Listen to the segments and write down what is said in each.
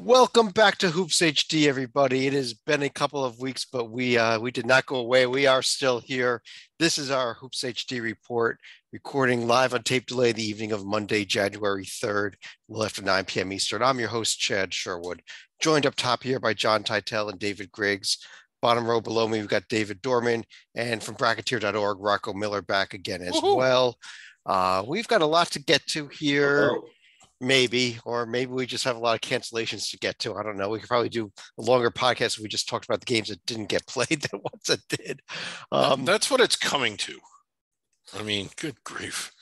Welcome back to Hoops HD, everybody. It has been a couple of weeks, but we did not go away. We are still here. This is our Hoops HD report, recording live on tape delay the evening of Monday, January 3rd, after 9 p.m. Eastern. I'm your host, Chad Sherwood, joined up top here by John Titel and David Griggs. Bottom row below me, we've got David Dorman, and from Bracketeer.org, Rocco Miller back again as well. We've got a lot to get to here. Uh-oh. Maybe we just have a lot of cancellations to get to. I don't know. We could probably do a longer podcast if we just talked about the games that didn't get played than ones that did. That's what it's coming to. I mean, good grief.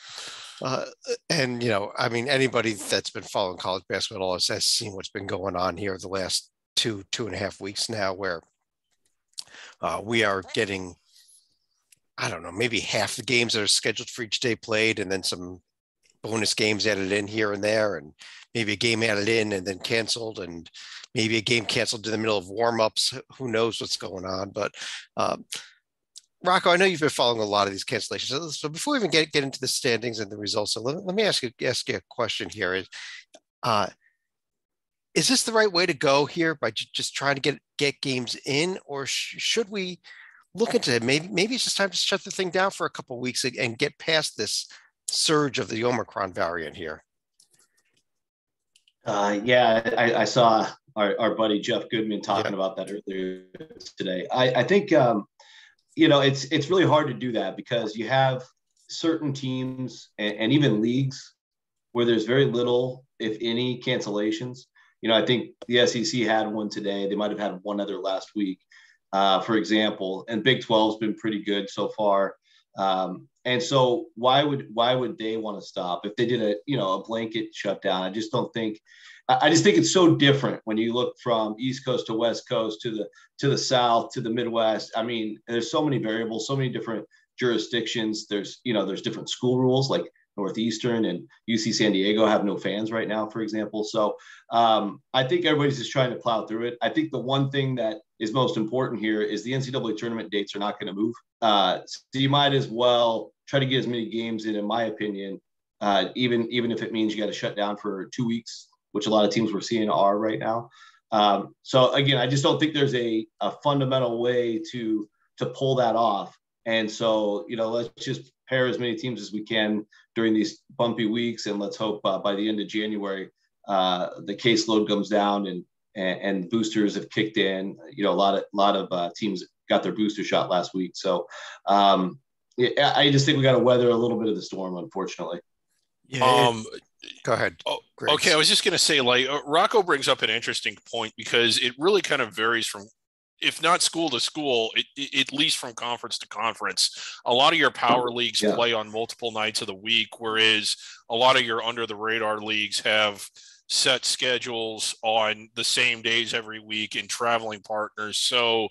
And, anybody that's been following college basketball has seen what's been going on here the last two and a half weeks now, where we are getting, I don't know, maybe half the games that are scheduled for each day played, and then some bonus games added in here and there, and maybe a game added in and then canceled, and maybe a game canceled in the middle of warm-ups. Who knows what's going on? But Rocco, I know you've been following a lot of these cancellations. So before we even get into the standings and the results, so let me ask you a question here. Is this the right way to go here by just trying to get games in, or should we look into it? Maybe it's just time to shut the thing down for a couple of weeks and get past this surge of the Omicron variant here. I saw our buddy Jeff Goodman talking about that earlier today. I think it's really hard to do that because you have certain teams and even leagues where there's very little, if any, cancellations. I think the SEC had one today. They might have had one other last week, for example. And Big 12's been pretty good so far. And so why would they want to stop if they did a blanket shutdown? I just think it's so different when you look from East Coast to West Coast to the South to the Midwest. I mean, there's so many variables, so many different jurisdictions. There's different school rules, like Northeastern and UC San Diego have no fans right now, for example. So I think everybody's just trying to plow through it. I think the one thing that is most important here is the NCAA tournament dates are not going to move. So you might as well try to get as many games in my opinion, even if it means you got to shut down for 2 weeks, which a lot of teams we're seeing are right now. So again, I just don't think there's a fundamental way to pull that off. And so, let's just pair as many teams as we can during these bumpy weeks. And let's hope by the end of January, the caseload comes down and boosters have kicked in. A lot of teams got their booster shot last week. So I just think we got to weather a little bit of the storm, unfortunately. Yeah. Go ahead. Okay. I was just going to say, Rocco brings up an interesting point because it really kind of varies from, if not school to school, at least from conference to conference. A lot of your power leagues play on multiple nights of the week, whereas a lot of your under the radar leagues have set schedules on the same days every week and traveling partners. So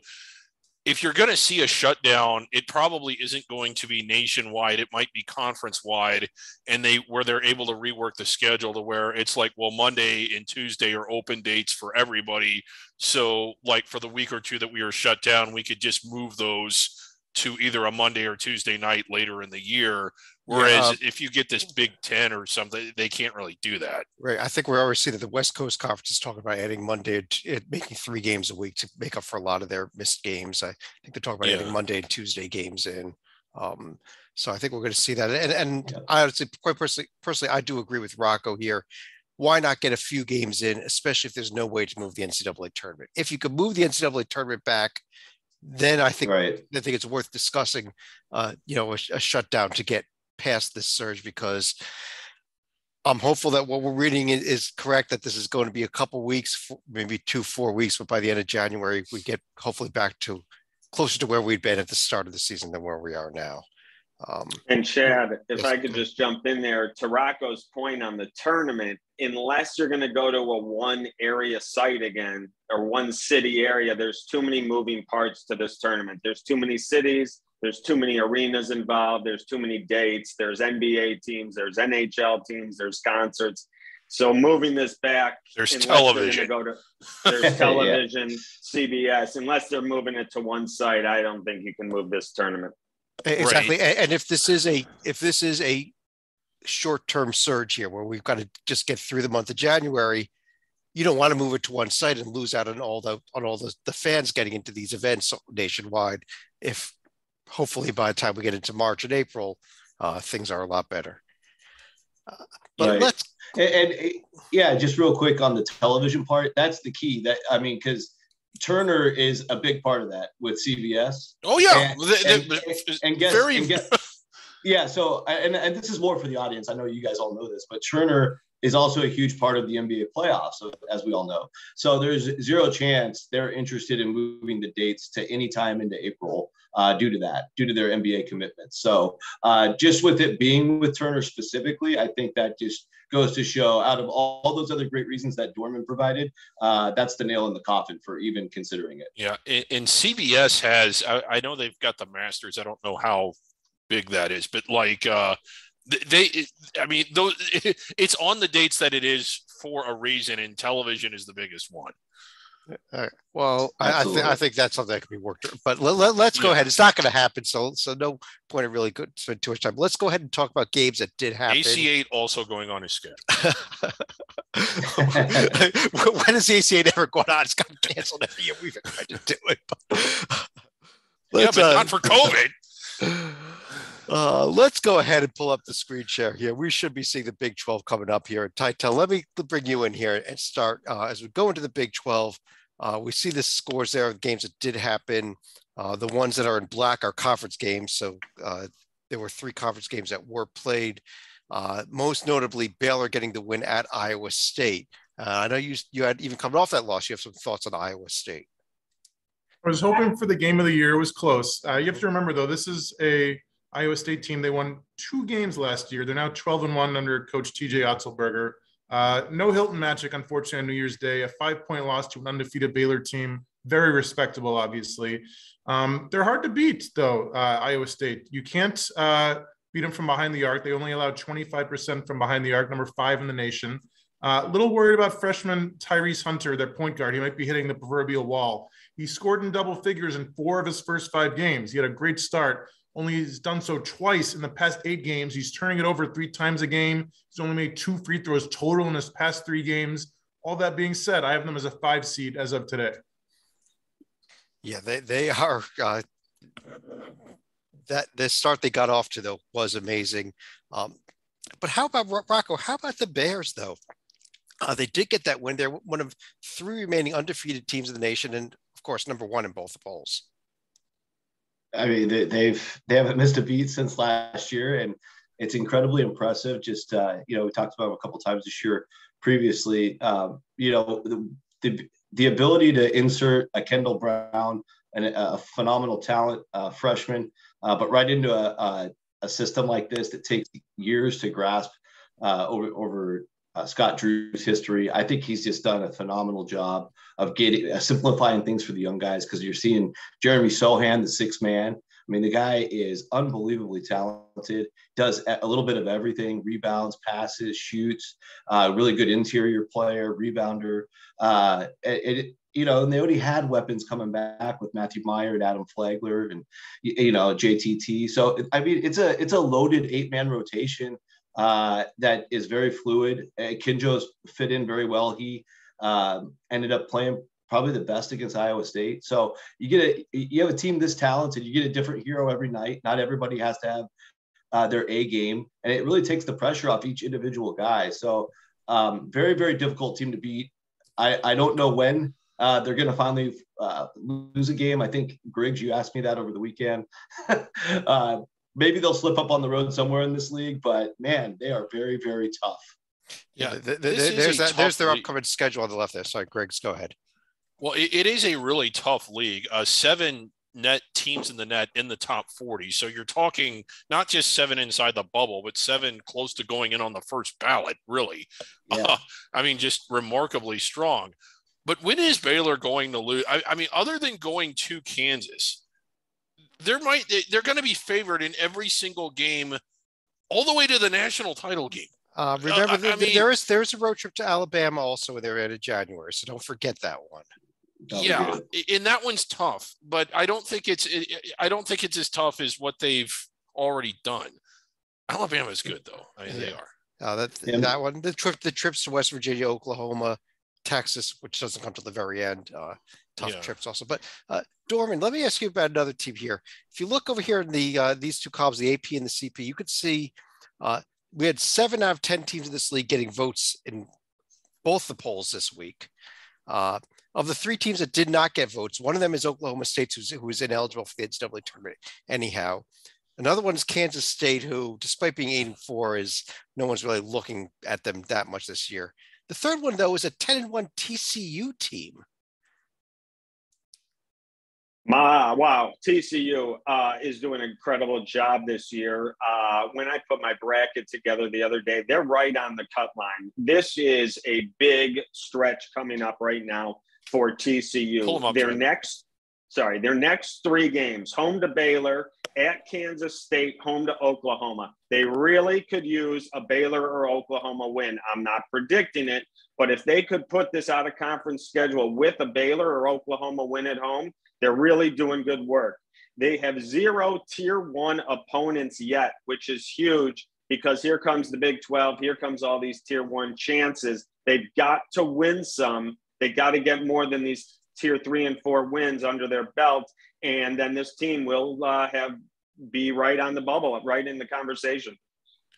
if you're going to see a shutdown, it probably isn't going to be nationwide. It might be conference wide, and where they're able to rework the schedule to where it's like, well, Monday and Tuesday are open dates for everybody. So like for the week or two that we were shut down, we could just move those to either a Monday or Tuesday night later in the year. Whereas if you get this Big Ten or something, they can't really do that. Right. I think we're already seeing that the West Coast Conference is talking about adding Monday, making 3 games a week to make up for a lot of their missed games. I think they're talking about adding Monday and Tuesday games in. So I think we're going to see that. And I would say, quite personally, I do agree with Rocco here. Why not get a few games in, especially if there's no way to move the NCAA tournament? If you could move the NCAA tournament back, then I think it's worth discussing, a shutdown to get past this surge, because I'm hopeful that what we're reading is correct, that this is going to be a couple weeks, maybe 2-4 weeks, but by the end of January, we get hopefully back to closer to where we'd been at the start of the season than where we are now. And Chad, if I could just jump in there to Rocco's point on the tournament, unless you're going to go to a one area site again or one city area, there's too many moving parts to this tournament. There's too many cities. There's too many arenas involved. There's too many dates. There's NBA teams. There's NHL teams. There's concerts. So moving this back, there's television. There's television, CBS. Unless they're moving it to one site, I don't think you can move this tournament. Exactly. Right. And if this is a short-term surge here where we've got to just get through the month of January, you don't want to move it to one site and lose out on all the fans getting into these events nationwide. If hopefully by the time we get into March and April, things are a lot better. But right. let's and yeah, just real quick on the television part. That's the key. That I mean, because Turner is a big part of that with CBS. Oh yeah, and guess yeah. So and this is more for the audience. I know you guys all know this, but Turner is also a huge part of the NBA playoffs, as we all know. So there's zero chance they're interested in moving the dates to any time into April due to their NBA commitments. So just with it being with Turner specifically, I think that just goes to show, out of all those other great reasons that Dorman provided, that's the nail in the coffin for even considering it. Yeah, and CBS has, I know they've got the Masters. I don't know how big that is, but like it's on the dates that it is for a reason, and television is the biggest one. Well, I think that's something that can be worked out. But let's go ahead. It's not going to happen, so no point of really spend too much time. Let's go ahead and talk about games that did happen. AC8 also going on his schedule. When has the AC8 ever gone on? It's gotten canceled every year. We've tried to do it. But not for COVID. Let's go ahead and pull up the screen share here. We should be seeing the Big 12 coming up here. Untitled, let me bring you in here and start. As we go into the Big 12, we see the scores there of games that did happen. The ones that are in black are conference games. So there were 3 conference games that were played. Most notably, Baylor getting the win at Iowa State. I know you had even coming off that loss. You have some thoughts on Iowa State. I was hoping for the game of the year. It was close. You have to remember, though, this is a Iowa State team. They won 2 games last year. They're now 12-1 under Coach TJ Otzelberger. No Hilton Magic, unfortunately, on New Year's Day. A 5-point loss to an undefeated Baylor team. Very respectable, obviously. They're hard to beat, though, Iowa State. You can't beat them from behind the arc. They only allowed 25% from behind the arc, number 5 in the nation. A little worried about freshman Tyrese Hunter, their point guard. He might be hitting the proverbial wall. He scored in double figures in 4 of his first 5 games. He had a great start. Only he's done so twice in the past 8 games. He's turning it over 3 times a game. He's only made 2 free throws total in his past 3 games. All that being said, I have them as a 5 seed as of today. Yeah, they are. That the start they got off to, though, was amazing. But how about Rocco? How about the Bears, though? They did get that win. They're one of 3 remaining undefeated teams in the nation, and of course, number 1 in both the polls. I mean, they haven't missed a beat since last year, and it's incredibly impressive. Just we talked about them a couple of times this year previously. The ability to insert a Kendall Brown and a phenomenal talent freshman, but right into a system like this that takes years to grasp over Scott Drew's history. I think he's just done a phenomenal job of simplifying things for the young guys, because you're seeing Jeremy Sohan, the 6th man. I mean, the guy is unbelievably talented, does a little bit of everything: rebounds, passes, shoots, really good interior player, rebounder. And they already had weapons coming back with Matthew Meyer and Adam Flagler and, JTT. So, I mean, it's a loaded 8-man rotation that is very fluid. Kinjo's fit in very well. He ended up playing probably the best against Iowa State. So you have a team this talented, you get a different hero every night. Not everybody has to have their A game, and it really takes the pressure off each individual guy. So very, very difficult team to beat. I don't know when they're going to finally lose a game. I think, Griggs, you asked me that over the weekend. Maybe they'll slip up on the road somewhere in this league, but man, they are very, very tough. Yeah, there's their upcoming schedule on the left there. Sorry, Griggs, go ahead. Well, it is a really tough league. 7 net teams in the net in the top 40. So you're talking not just 7 inside the bubble, but 7 close to going in on the first ballot, really. Yeah. Just remarkably strong. But when is Baylor going to lose? I mean, other than going to Kansas, they're going to be favored in every single game all the way to the national title game. Remember, there's a road trip to Alabama also there in January, so don't forget that one. Yeah, and that one's tough, but I don't think it's as tough as what they've already done. Alabama's good though. I mean, they are. That one, the trips to West Virginia, Oklahoma, Texas, which doesn't come to the very end. Tough trips also. But Dorman, let me ask you about another team here. If you look over here in the these two columns, the AP and the CP, you could see we had 7 out of 10 teams in this league getting votes in both the polls this week. Of the 3 teams that did not get votes, one of them is Oklahoma State, who is ineligible for the NCAA tournament anyhow. Another one is Kansas State, who, despite being 8-4, is no one's really looking at them that much this year. The third one, though, is a 10-1 TCU team. Wow, TCU is doing an incredible job this year. When I put my bracket together the other day, they're right on the cut line. This is a big stretch coming up right now for TCU. Their next 3 games: home to Baylor, at Kansas State, home to Oklahoma. They really could use a Baylor or Oklahoma win. I'm not predicting it, but if they could put this out of conference schedule with a Baylor or Oklahoma win at home, they're really doing good work. They have 0 tier 1 opponents yet, which is huge because here comes the Big 12. Here comes all these tier 1 chances. They've got to win some. They got to get more than these tier 3 and 4 wins under their belt. And then this team will be right on the bubble, right in the conversation.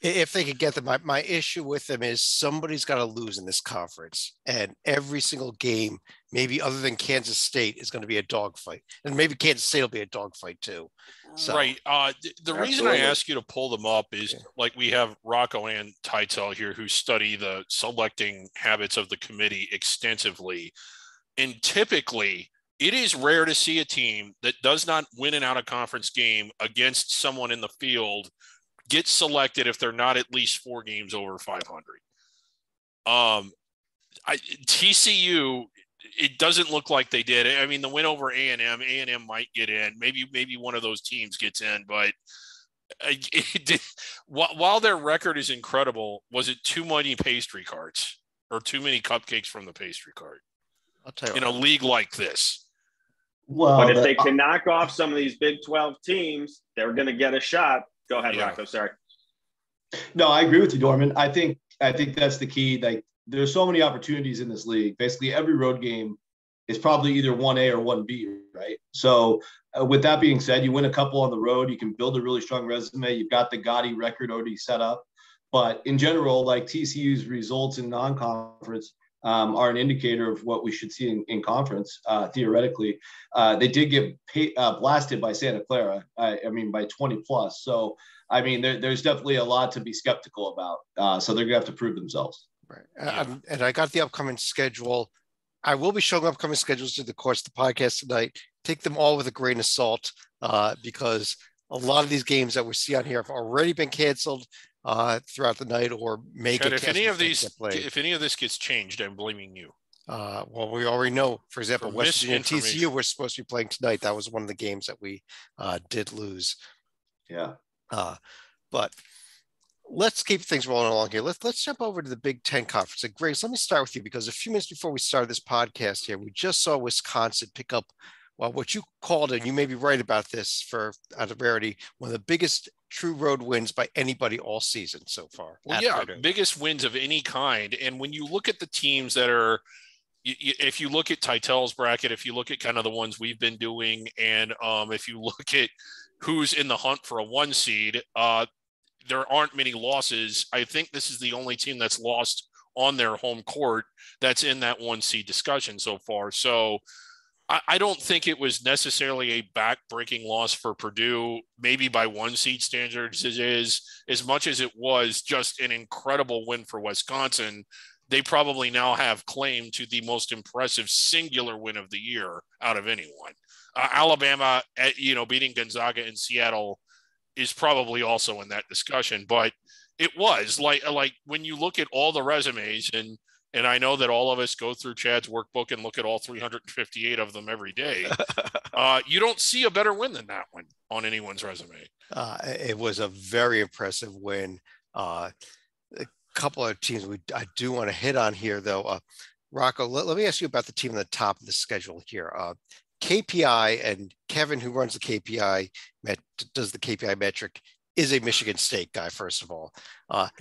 If they could get them, my issue with them is somebody's got to lose in this conference, and every single game, maybe other than Kansas State, is going to be a dogfight, and maybe Kansas State will be a dogfight too. So, right. The reason I ask you to pull them up is like we have Rocco and Titel here who study the selecting habits of the committee extensively, and typically it is rare to see a team that does not win an out-of-conference game against someone in the field get selected if they're not at least 4 games over 500. TCU, it doesn't look like they did. I mean, the win over A&M might get in. Maybe one of those teams gets in, but while their record is incredible, was it too many pastry carts or too many cupcakes from the pastry cart? I'll tell you in a league like this. Well, but if they can knock off some of these Big 12 teams, they're going to get a shot. Go ahead, Rocco. Sorry. No, I agree with you, Dorman. I think that's the key. Like, there's so many opportunities in this league. Basically, every road game is probably either 1A or 1B, right? So with that being said, you win a couple on the road, you can build a really strong resume. You've got the Gotti record already set up. But in general, like TCU's results in non-conference are an indicator of what we should see in conference, theoretically. They did get blasted by Santa Clara, by 20 plus. So, I mean, there's definitely a lot to be skeptical about. So they're going to have to prove themselves. Right. And I got the upcoming schedule. I will be showing upcoming schedules through the course of the podcast tonight. Take them all with a grain of salt because a lot of these games that we see on here have already been canceled throughout the night or may get canceled. If any of this gets changed, I'm blaming you. Well, we already know, for example, West Virginia and TCU were supposed to be playing tonight. That was one of the games that we did lose. Yeah. But let's keep things rolling along here. Let's jump over to the Big Ten Conference. And Grace, let me start with you because a few minutes before we started this podcast here, we just saw Wisconsin pick up what you called, and you may be right about this out of rarity, one of the biggest true road wins by anybody all season so far. Well, yeah, biggest wins of any kind. And when you look at the teams that are, if you look at Titel's bracket, if you look at kind of the ones we've been doing, and if you look at who's in the hunt for a 1 seed, there aren't many losses. I think this is the only team that's lost on their home court that's in that 1 seed discussion so far. So I don't think it was necessarily a back-breaking loss for Purdue, maybe by 1 seed standards it is, as much as it was just an incredible win for Wisconsin. They probably now have claim to the most impressive singular win of the year out of anyone. Alabama, beating Gonzaga in Seattle is probably also in that discussion, but it was like when you look at all the resumes, and I know that all of us go through Chad's workbook and look at all 358 of them every day. You don't see a better win than that one on anyone's resume. It was a very impressive win. A couple of teams I do want to hit on here, though. Rocco, let me ask you about the team on the top of the schedule here. KPI, and Kevin, who runs the KPI, does the KPI metric. is a Michigan State guy, first of all.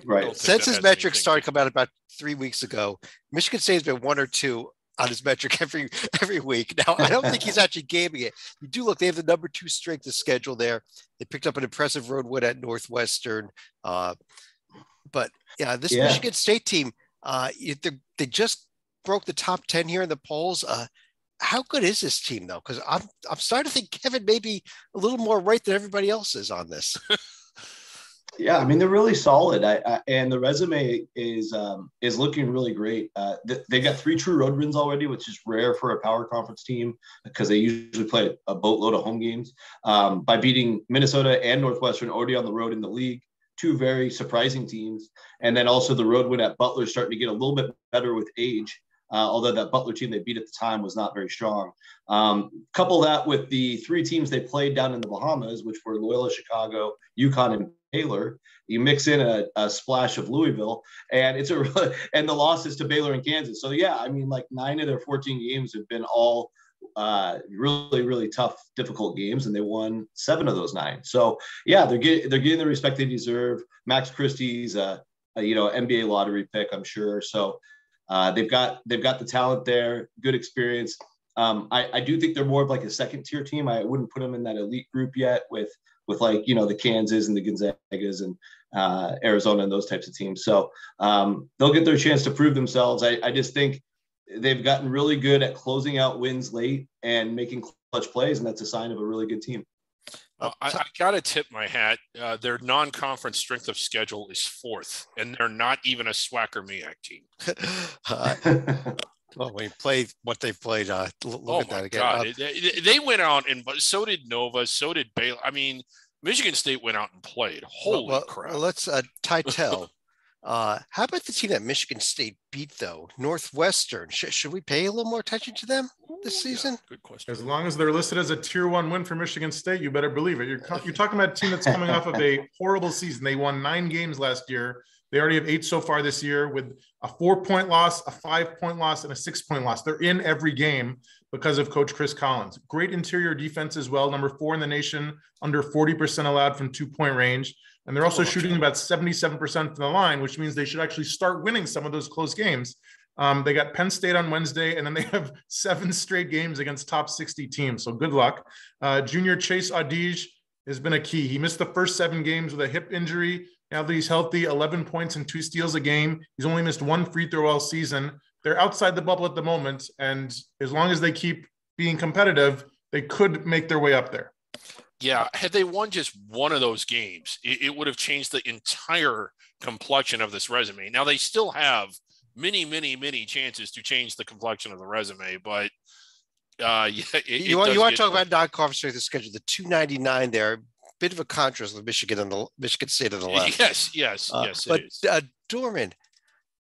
Right. Since his metrics started coming out about 3 weeks ago, Michigan State has been 1 or 2 on his metric every week. Now, I don't think he's actually gaming it. You do look, they have the number 2 strength of schedule there. They picked up an impressive road win at Northwestern. But yeah, this Michigan State team, they just broke the top 10 here in the polls. How good is this team, though? Because I'm starting to think Kevin may be a little more right than everybody else is on this. Yeah, I mean, they're really solid. And the resume is looking really great. They got 3 true road wins already, which is rare for a power conference team because they usually play a boatload of home games. By beating Minnesota and Northwestern already on the road in the league, 2 very surprising teams. And then also the road win at Butler starting to get a little bit better with age. Although that Butler team they beat at the time was not very strong. Couple that with the 3 teams they played down in the Bahamas, which were Loyola Chicago, UConn, and Baylor. You mix in a splash of Louisville, and and the losses to Baylor and Kansas. So yeah, I mean, like 9 of their 14 games have been all really, really tough, difficult games, and they won 7 of those 9. So yeah, they're getting the respect they deserve. Max Christie's NBA lottery pick, I'm sure. So. They've got the talent there, good experience. I do think they're more of like a second tier team. I wouldn't put them in that elite group yet with like, the Kansas and the Gonzagas and Arizona and those types of teams. So they'll get their chance to prove themselves. I just think they've gotten really good at closing out wins late and making clutch plays, and that's a sign of a really good team. I got to tip my hat. Their non-conference strength of schedule is 4th, and they're not even a Swacker Miak team. Well, when you play what they've played, look at that again. God. They went out, and so did Nova, so did Baylor. I mean, Michigan State went out and played. Holy crap. Well, let's Titel. How about the team that Michigan State beat, though? Northwestern. Should we pay a little more attention to them this season? Yeah, good question. As long as they're listed as a tier 1 win for Michigan State, you better believe it. You're talking about a team that's coming off of a horrible season. They won 9 games last year. They already have 8 so far this year with a 4-point loss, a 5-point loss, and a 6-point loss. They're in every game because of Coach Chris Collins. Great interior defense as well. Number 4 in the nation, under 40% allowed from 2-point range. And they're also shooting about 77% from the line, which means they should actually start winning some of those close games. They got Penn State on Wednesday, and then they have 7 straight games against top 60 teams. So good luck. Junior Chase Audige has been a key. He missed the first 7 games with a hip injury. Now that he's healthy, 11 points and 2 steals a game. He's only missed 1 free throw all season. They're outside the bubble at the moment, and as long as they keep being competitive, they could make their way up there. Yeah, had they won just one of those games, it would have changed the entire complexion of this resume. Now, they still have many, many, many chances to change the complexion of the resume, but you want to talk about non-conference strength of schedule, the 299 there, bit of a contrast with Michigan and the Michigan State on the left. Yes, but Dorman,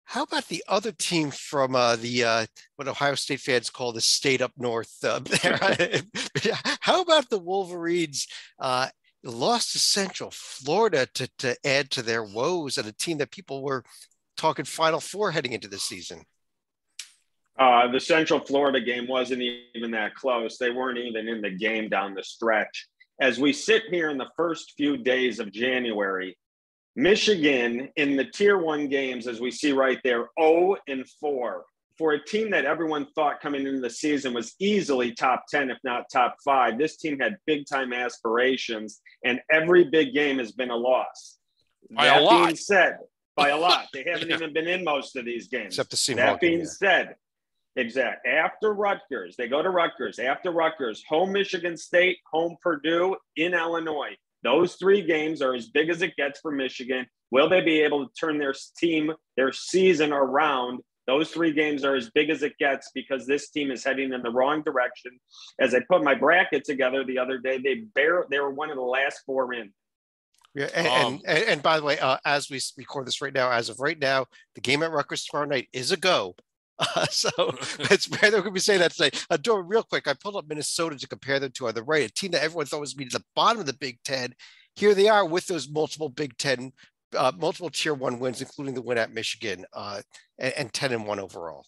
how about the other team from what Ohio State fans call the state up north? How about the Wolverines? Lost to Central Florida to add to their woes, and a team that people were talking Final Four heading into the season. The Central Florida game wasn't even that close. They weren't even in the game down the stretch. As we sit here in the first few days of January, Michigan in the Tier 1 games, as we see right there, 0-4. For a team that everyone thought coming into the season was easily top 10, if not top 5, this team had big-time aspirations, and every big game has been a loss. By a lot. Being said, by a lot. They haven't even been in most of these games. Except the Seahawks. That being said, exact. After Rutgers, they go to Rutgers. After Rutgers, home Michigan State, home Purdue, in Illinois. Those 3 games are as big as it gets for Michigan. Will they be able to turn their team, their season around? Those 3 games are as big as it gets because this team is heading in the wrong direction. As I put my bracket together the other day, they were one of the last 4 in. Yeah, and by the way, as we record this right now, as of right now, the game at Rutgers tomorrow night is a go. So it's where they're going to be saying that today. Dora, real quick, I pulled up Minnesota to compare them to on the right, a team that everyone thought was going to be the bottom of the Big Ten. Here they are with those multiple Big Ten, multiple Tier 1 wins, including the win at Michigan, and 10-1 overall.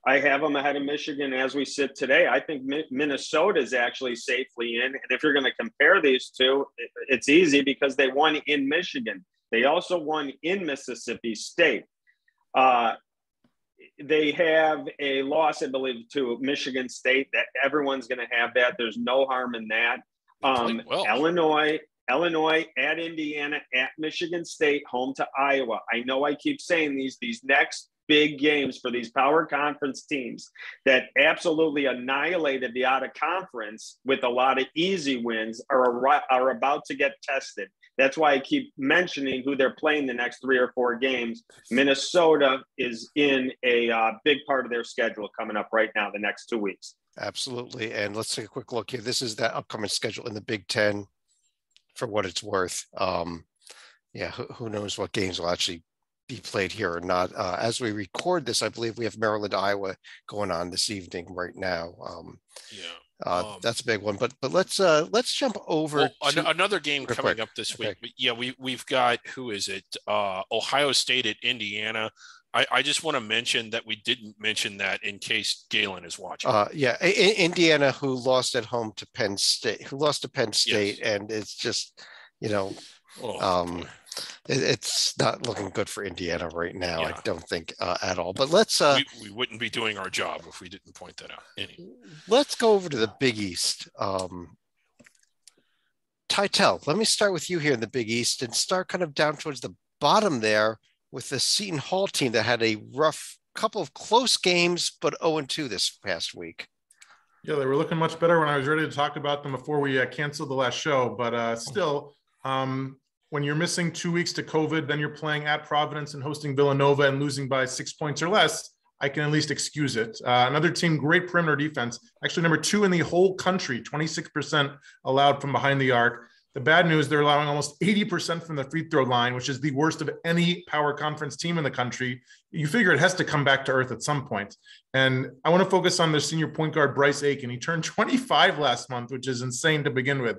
I have them ahead of Michigan as we sit today. I think Minnesota is actually safely in. And if you're going to compare these two, it's easy because they won in Michigan. They also won in Mississippi State. They have a loss, I believe, to Michigan State. That everyone's going to have that. There's no harm in that. Illinois at Indiana, at Michigan State, home to Iowa. I know I keep saying these next big games for these power conference teams that absolutely annihilated the out of conference with a lot of easy wins are about to get tested. That's why I keep mentioning who they're playing the next 3 or 4 games. Minnesota is in a big part of their schedule coming up right now, the next 2 weeks. Absolutely. And let's take a quick look here. This is that upcoming schedule in the Big Ten for what it's worth. Who knows what games will actually be played here or not. As we record this, I believe we have Maryland, Iowa going on this evening right now. That's a big one, but let's jump over to another game coming up this week. Okay. Yeah, we've got, who is it? Ohio State at Indiana. I just want to mention that we didn't mention that in case Galen is watching. Indiana, who lost at home to Penn State, yes. And it's just, it's not looking good for Indiana right now. Yeah. I don't think at all. But let's we wouldn't be doing our job if we didn't point that out. Let's go over to the Big East. Titel, let me start with you here in the Big East and start kind of down towards the bottom there with the Seton Hall team that had a rough couple of close games, but 0-2 this past week. Yeah, they were looking much better when I was ready to talk about them before we canceled the last show. But still, when you're missing 2 weeks to COVID, then you're playing at Providence and hosting Villanova and losing by 6 points or less, I can at least excuse it. Another team, great perimeter defense, actually number 2 in the whole country, 26% allowed from behind the arc. The bad news, they're allowing almost 80% from the free throw line, which is the worst of any power conference team in the country. You figure it has to come back to earth at some point. And I want to focus on their senior point guard, Bryce Aiken. He turned 25 last month, which is insane to begin with.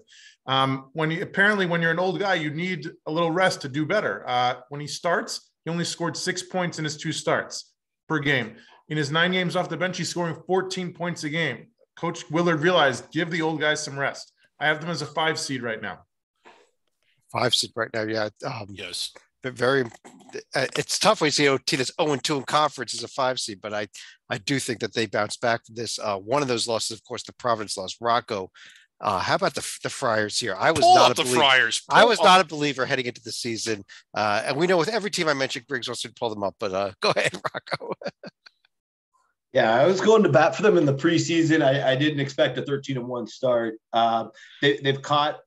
When you're an old guy, you need a little rest to do better. When he starts, he only scored 6 points in his 2 starts per game. In his 9 games off the bench, he's scoring 14 points a game. Coach Willard realized, give the old guys some rest. I have them as a 5 seed right now. 5 seed right now, yeah. Yes. But it's tough when you see a team that's 0-2 in conference as a 5 seed, but I do think that they bounce back from this. One of those losses, of course, the Providence loss. Rocco, how about the Friars here? I was not a believer heading into the season. And we know with every team I mentioned, Griggs wants to pull them up, but go ahead, Rocco. Yeah, I was going to bat for them in the preseason. I didn't expect a 13-1 start. They've caught,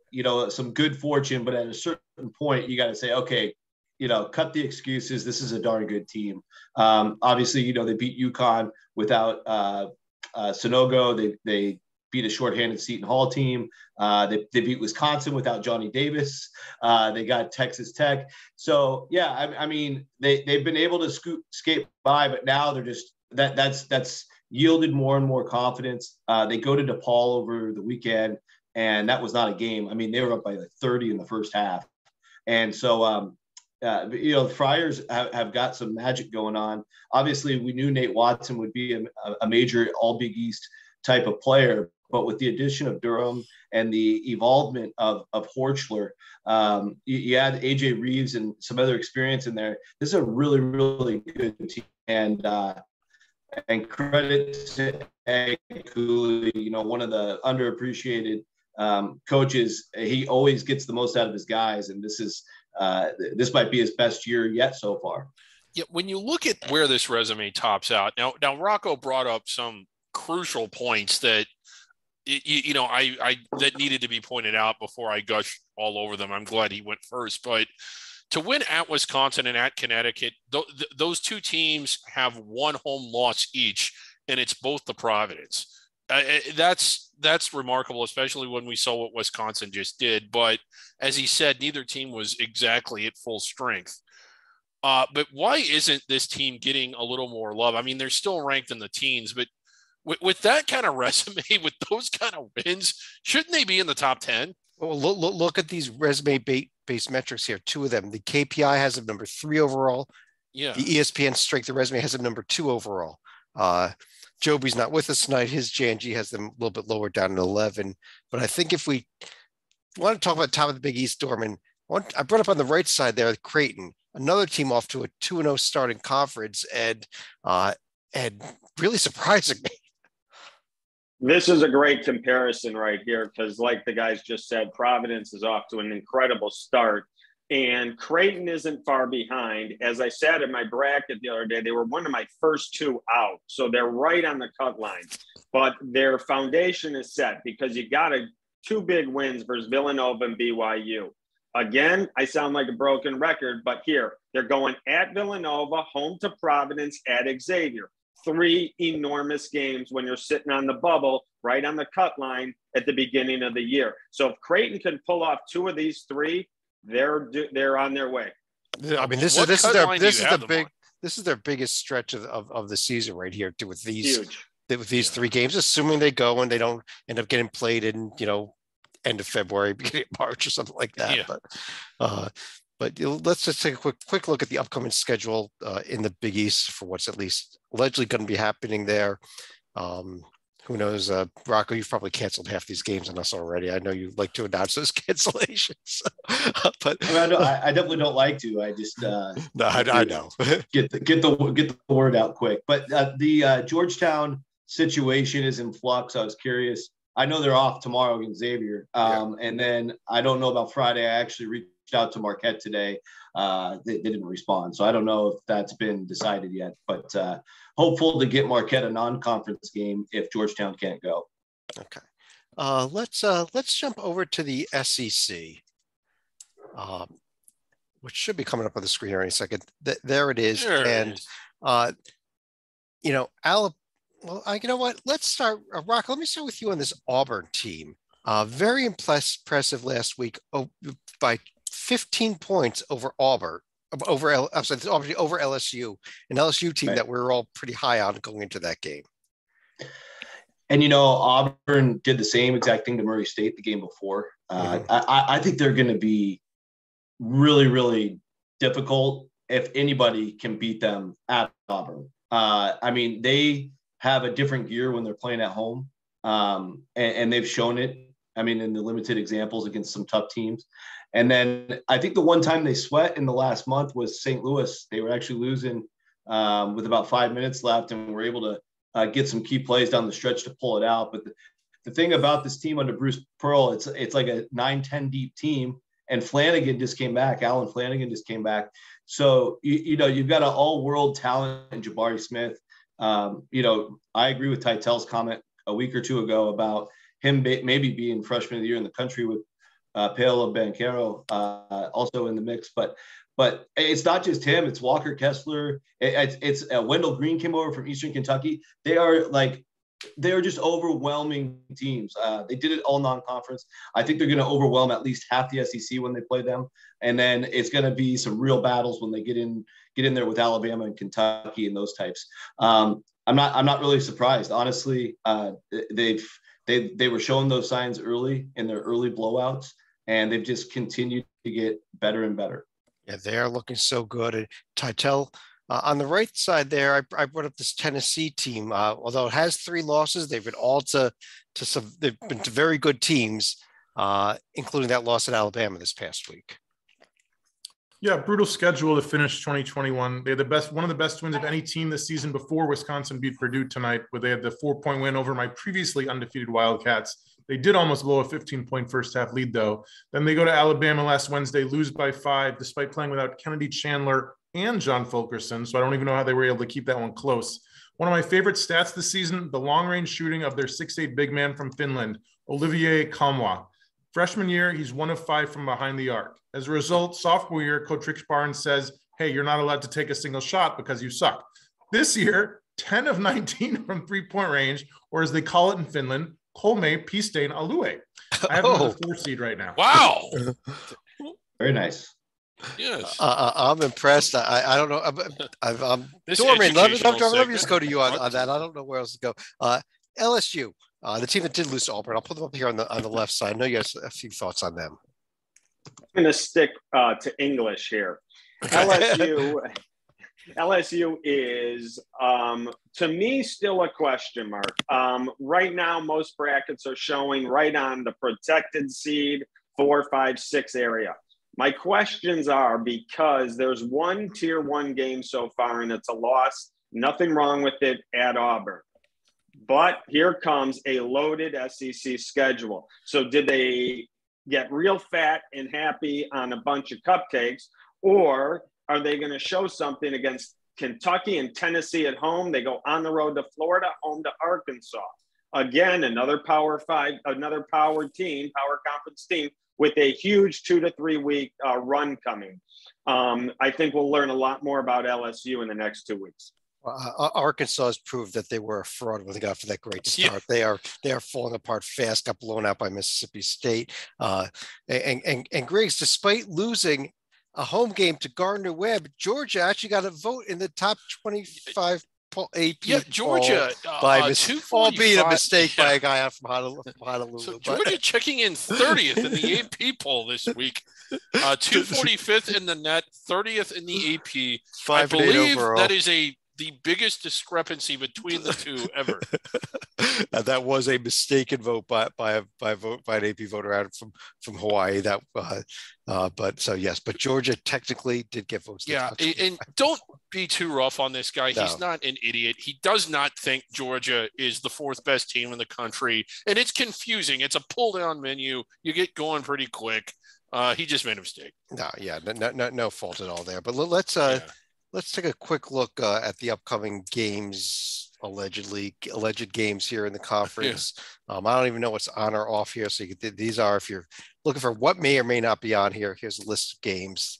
some good fortune, but at a certain point, you got to say, okay, cut the excuses. This is a darn good team. Obviously, they beat UConn without Sonogo. They beat a shorthanded Seton Hall team. They beat Wisconsin without Johnny Davis. They got Texas Tech. So, yeah, I mean, they've been able to skate by, but now they're just that's yielded more and more confidence. They go to DePaul over the weekend, and that was not a game. I mean, they were up by like 30 in the first half. And so, the Friars have got some magic going on. Obviously, we knew Nate Watson would be a major all Big East type of player, but with the addition of Durham and the evolvement of Horchler, you add AJ Reeves and some other experience in there. This is a really, really good team. And credit to Ed Cooley, one of the underappreciated coaches. He always gets the most out of his guys, and this might be his best year yet so far. Yeah, when you look at where this resume tops out, now Rocco brought up some crucial points that that needed to be pointed out before I gush all over them. I'm glad he went first, but to win at Wisconsin and at Connecticut, those 2 teams have 1 home loss each, and it's both the Providence. That's remarkable, especially when we saw what Wisconsin just did. But as he said, neither team was exactly at full strength. But why isn't this team getting a little more love? I mean, they're still ranked in the teens, but with that kind of resume, with those kind of wins, shouldn't they be in the top 10? Well, look at these resume-based metrics here. 2 of them. The KPI has them number 3 overall. Yeah. The ESPN Strength of Resume has them number 2 overall. Joby's not with us tonight. His J&G has them a little bit lower down at 11. But I think if we want to talk about top of the Big East, Dorman, I brought up on the right side there, Creighton, another team off to a 2-0 start in conference, and really surprising me. This is a great comparison right here because, like the guys just said, Providence is off to an incredible start, and Creighton isn't far behind. As I said in my bracket the other day, they were one of my first two out, so they're right on the cut line. But their foundation is set because you got two big wins versus Villanova and BYU. Again, I sound like a broken record, but here, they're going at Villanova, home to Providence, at Xavier. 3 enormous games when you're sitting on the bubble, right on the cut line at the beginning of the year. So if Creighton can pull off 2 of these 3, they're on their way. I mean, this is their biggest stretch of the season right here with these 3 games, assuming they go and they don't end up getting played in, end of February, beginning of March or something like that. Yeah. But let's just take a quick look at the upcoming schedule in the Big East for what's at least allegedly going to be happening there. Who knows? Rocco, you've probably canceled half these games on us already. I know you like to announce those cancellations, but I definitely don't like to. I just no, I know get the word out quick. But the Georgetown situation is in flux. I was curious. I know they're off tomorrow against Xavier, and then I don't know about Friday. I actually reached out to Marquette today. They didn't respond, so I don't know if that's been decided yet. But hopeful to get Marquette a non-conference game if Georgetown can't go. Okay, let's jump over to the SEC, which should be coming up on the screen here in a second. There it is, sure. And Alabama. Well, you know what? Let's start, Rock. Let me start with you on this Auburn team. Very impressive last week by 15 points over Auburn, over LSU, an LSU team that we were all pretty high on going into that game. And Auburn did the same exact thing to Murray State the game before. I think they're going to be really, really difficult if anybody can beat them at Auburn. I mean, they have a different gear when they're playing at home. And they've shown it, I mean, in the limited examples against some tough teams. And then I think the one time they sweat in the last month was St. Louis. They were actually losing with about 5 minutes left and were able to get some key plays down the stretch to pull it out. But the thing about this team under Bruce Pearl, it's like a 9-10 deep team. And Flanagan just came back. Alan Flanagan just came back. So, you've got an all-world talent in Jabari Smith. I agree with Tytel's comment a week or two ago about him maybe being freshman of the year in the country with Paolo Banchero also in the mix. But it's not just him. It's Walker Kessler. It's Wendell Green came over from Eastern Kentucky. They are just overwhelming teams. They did it all non-conference. I think they're going to overwhelm at least half the SEC when they play them. And then it's going to be some real battles when they get in there with Alabama and Kentucky and those types. I'm not really surprised. Honestly, they were showing those signs early in their early blowouts, and they've just continued to get better and better. Yeah, they are looking so good. And Tytel, on the right side there, I brought up this Tennessee team. Although it has 3 losses, they've been all to some. They've been to very good teams, including that loss at Alabama this past week. Yeah, brutal schedule to finish 2021. They had one of the best wins of any team this season before Wisconsin beat Purdue tonight, where they had the 4-point win over my previously undefeated Wildcats. They did almost blow a 15-point first half lead, though. Then they go to Alabama last Wednesday, lose by 5, despite playing without Kennedy Chandler and John Fulkerson. So I don't even know how they were able to keep that one close. One of my favorite stats this season, the long-range shooting of their 6'8" big man from Finland, Olivier Kamwa. Freshman year, he's 1 of 5 from behind the arc. As a result, sophomore year, Coach Rick Barnes says, hey, you're not allowed to take a single shot because you suck. This year, 10 of 19 from three-point range, or as they call it in Finland, kolme pisteen alue. I have him with the 4 seed right now. Wow. Very nice. Yes. I'm impressed. I don't know. Dorman, let me just go to you on that. I don't know where else to go. LSU. The team that did lose to Auburn, I'll put them up here on the left side. I know you have a few thoughts on them. I'm going to stick to English here. LSU, LSU is, to me, still a question mark. Right now, most brackets are showing right on the protected seed 4, 5, 6 area. My questions are, because there's one tier 1 game so far, and it's a loss. Nothing wrong with it at Auburn. But here comes a loaded SEC schedule. So did they get real fat and happy on a bunch of cupcakes, or are they going to show something against Kentucky and Tennessee at home? They go on the road to Florida, home to Arkansas. Again, another Power 5, another power conference team with a huge 2 to 3 week run coming. I think we'll learn a lot more about LSU in the next 2 weeks. Arkansas has proved that they were a fraud when they got for that great start. Yeah. They are falling apart fast. Got blown out by Mississippi State. And Griggs, despite losing a home game to Gardner-Webb, Georgia actually got a vote in the top 25 AP. Yeah, Georgia, albeit a mistake by a guy out from Honolulu. So Georgia checking in 30th in the AP poll this week. 245th in the net, 30th in the AP. 5 I believe overall. That is the biggest discrepancy between the two ever. That was a mistaken vote by an AP voter out from Hawaii. But Georgia technically did get votes. Yeah, and don't be too rough on this guy. No. He's not an idiot. He does not think Georgia is the 4th best team in the country, and it's confusing. It's a pull down menu. You get going pretty quick. He just made a mistake. No fault at all there. But let's take a quick look at the upcoming games, alleged games here in the conference. Yeah. I don't even know what's on or off here. So these are, if you're looking for what may or may not be on here, here's a list of games.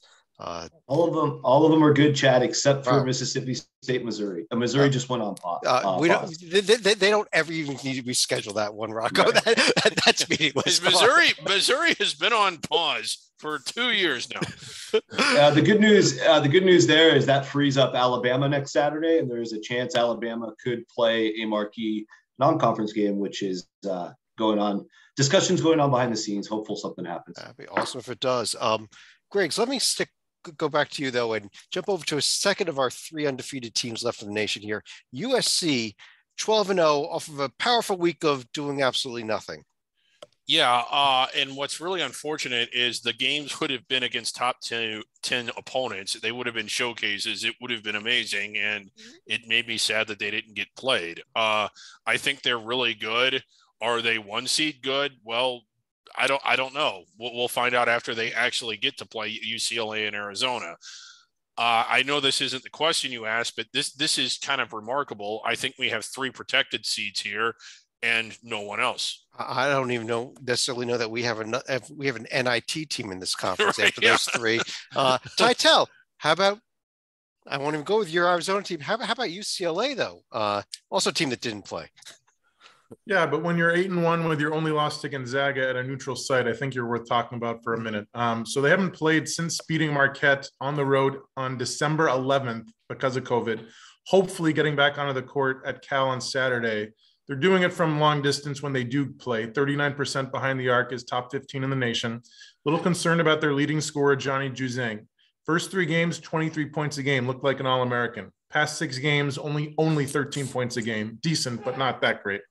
All of them are good, Chad, except for Mississippi State, Missouri. Missouri just went on pause. They don't ever even need to reschedule that one, Rocco. Right. That's meaningless. Missouri has been on pause for 2 years now. The good news there is that frees up Alabama next Saturday, and there is a chance Alabama could play a marquee non-conference game, which is going on. Discussions going on behind the scenes. Hopeful something happens. That'd be awesome if it does. Griggs, let me go back to you though and jump over to a second of our 3 undefeated teams left in the nation here. USC 12-0 off of a powerful week of doing absolutely nothing. Yeah, and what's really unfortunate is the games would have been against top 10 opponents. They would have been showcases. It would have been amazing, and it made me sad that they didn't get played. I think they're really good. Are they 1 seed good? Well, I don't know. We'll find out after they actually get to play UCLA and Arizona. I know this isn't the question you asked, but this is kind of remarkable. I think we have 3 protected seeds here and no one else. I don't even necessarily know that we have an NIT team in this conference after those 3. Titel, how about, I won't even go with your Arizona team. How about UCLA though? Also a team that didn't play. Yeah, but when you're 8-1 with your only loss to Gonzaga at a neutral site, I think you're worth talking about for a minute. So they haven't played since beating Marquette on the road on December 11th because of COVID. Hopefully getting back onto the court at Cal on Saturday. They're doing it from long distance when they do play. 39% behind the arc is top 15 in the nation. A little concerned about their leading scorer, Johnny Juzang. First 3 games, 23 points a game, looked like an All-American. Past 6 games, only 13 points a game. Decent, but not that great.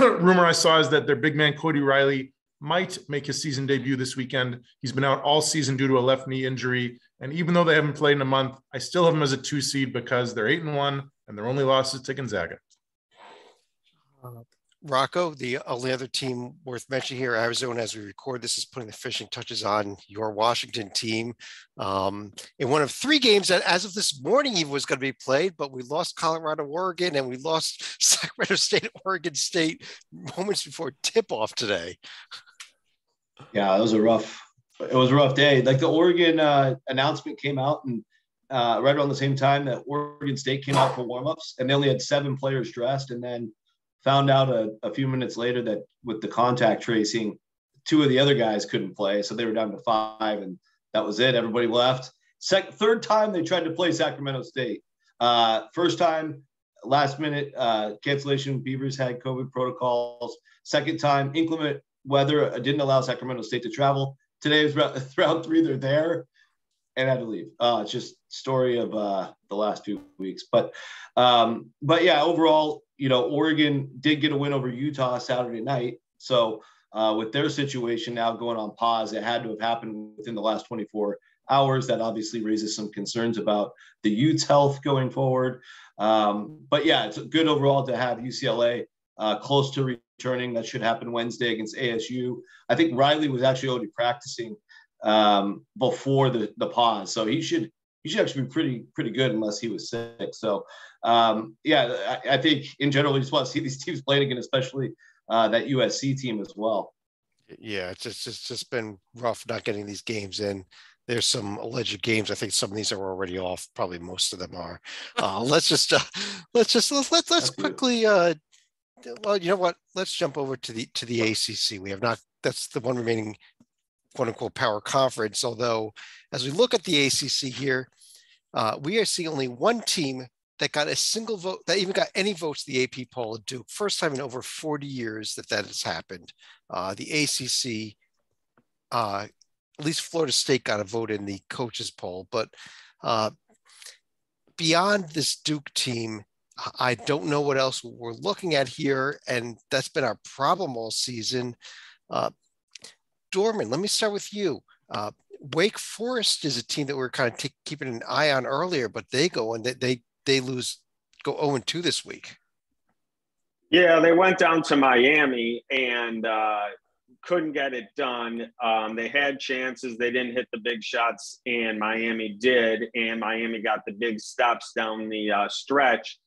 Rumor I saw is that their big man, Cody Riley, might make his season debut this weekend. He's been out all season due to a left knee injury. And even though they haven't played in a month, I still have them as a 2 seed because they're 8-1 and their only loss is to Gonzaga. Rocco, the only other team worth mentioning here, Arizona, as we record this, is putting the finishing touches on your Washington team. In one of 3 games that, as of this morning, even was going to be played, but we lost Colorado, Oregon, and we lost Sacramento State, Oregon State moments before tip-off today. Yeah, it was a rough day. Like the Oregon announcement came out and right around the same time that Oregon State came out for warmups, and they only had 7 players dressed, and then found out a few minutes later that with the contact tracing, 2 of the other guys couldn't play. So they were down to 5 and that was it. Everybody left. Third time they tried to play Sacramento State. First time, last minute cancellation. Beavers had COVID protocols. Second time, inclement weather didn't allow Sacramento State to travel. Today is round 3. They're there. and had to leave. It's just story of the last few weeks. But yeah, overall, Oregon did get a win over Utah Saturday night. So with their situation now going on pause, it had to have happened within the last 24 hours. That obviously raises some concerns about the Utes' health going forward. But yeah, it's good overall to have UCLA close to returning. That should happen Wednesday against ASU. I think Riley was actually already practicing before the pause, so he should actually be pretty good unless he was sick. So yeah, I think in general we just want to see these teams playing again, especially that USC team as well. Yeah, it's just been rough not getting these games in. There's some alleged games. I think some of these are already off. Probably most of them are. Let's quickly. Well, you know what? Let's jump over to the ACC. We have not. That's the one remaining quote unquote power conference. Although, as we look at the ACC here, we are seeing only one team that got a single vote, that even got any votes in the AP poll at Duke. First time in over 40 years that has happened. The ACC, at least Florida State got a vote in the coaches poll. But beyond this Duke team, I don't know what else we're looking at here. And that's been our problem all season. Dorman, let me start with you. Wake Forest is a team that we're kind of keeping an eye on earlier, but they go and they lose, go 0-2 this week. Yeah, they went down to Miami and couldn't get it done. They had chances. They didn't hit the big shots, and Miami did. And Miami got the big stops down the stretch.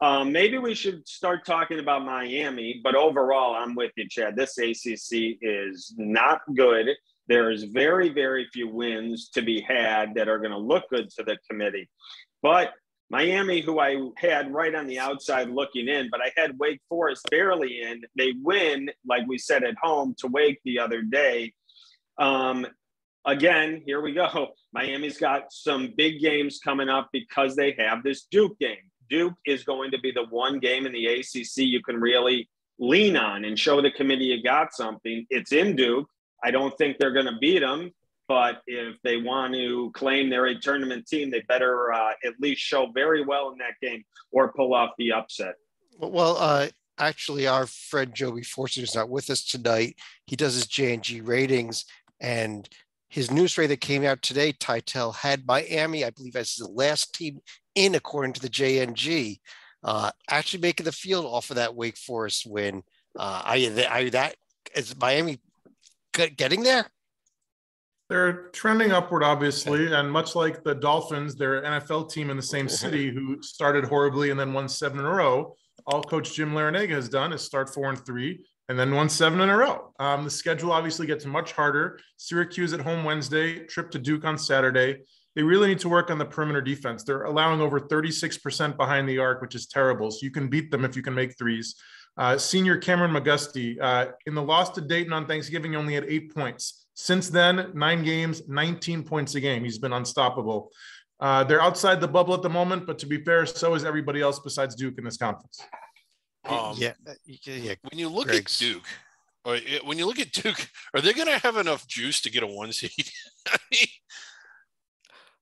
Maybe we should start talking about Miami, but overall, I'm with you, Chad. This ACC is not good. There's very, very few wins to be had that are going to look good to the committee. But Miami, who I had right on the outside looking in, but I had Wake Forest barely in. They win, like we said, at home to Wake the other day. Again, here we go. Miami's got some big games coming up because they have this Duke game. Duke is going to be the one game in the ACC you can really lean on and show the committee you got something. It's in Duke. I don't think they're going to beat them. But if they want to claim they're a tournament team, they better at least show very well in that game or pull off the upset. Well, actually, our friend Joby Fortune is not with us tonight. He does his J&G ratings, and his news rate that came out today, Titel had Miami, I believe, as the last team in, according to the JNG, actually making the field off of that Wake Forest win. Is Miami getting there? They're trending upward, obviously, and much like the Dolphins, their NFL team in the same city who started horribly and then won 7 in a row. All Coach Jim Larinaga has done is start 4-3 and then won 7 in a row. The schedule obviously gets much harder. Syracuse at home Wednesday, trip to Duke on Saturday. They really need to work on the perimeter defense. They're allowing over 36% behind the arc, which is terrible. So you can beat them if you can make threes. Senior Cameron McGusty, in the loss to Dayton on Thanksgiving, only had 8 points. Since then, 9 games, 19 points a game. He's been unstoppable. They're outside the bubble at the moment, but to be fair, so is everybody else besides Duke in this conference. Yeah. When you look at Duke, are they going to have enough juice to get a 1 seed?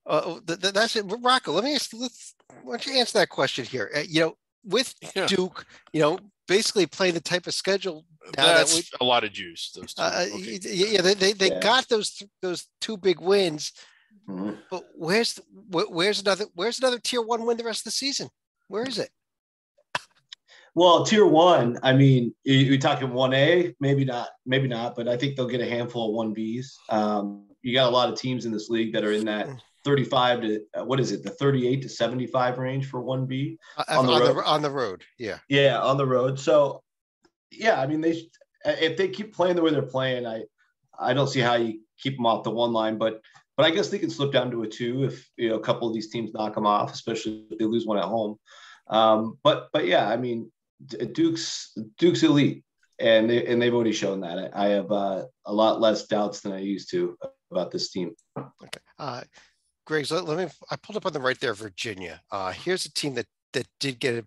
That's it. Rocco, why don't you answer that question here? With Duke, basically playing the type of schedule that's a lot of juice. Those two. Okay. They got those 2 big wins, but where's another tier 1 win the rest of the season? Where is it? Well, tier 1, I mean, you're talking 1A, maybe not, but I think they'll get a handful of 1Bs. You got a lot of teams in this league that are in that 35 to the 38 to 75 range for 1B on the road. Yeah, on the road. So yeah, I mean, if they keep playing the way they're playing, I don't see how you keep them off the 1 line, but I guess they can slip down to a 2 if a couple of these teams knock them off, especially if they lose one at home. But yeah, I mean, Duke's elite, and they've already shown that. I have a lot less doubts than I used to about this team. Okay. Greg, so I pulled up on the right there, Virginia. Here's a team that did get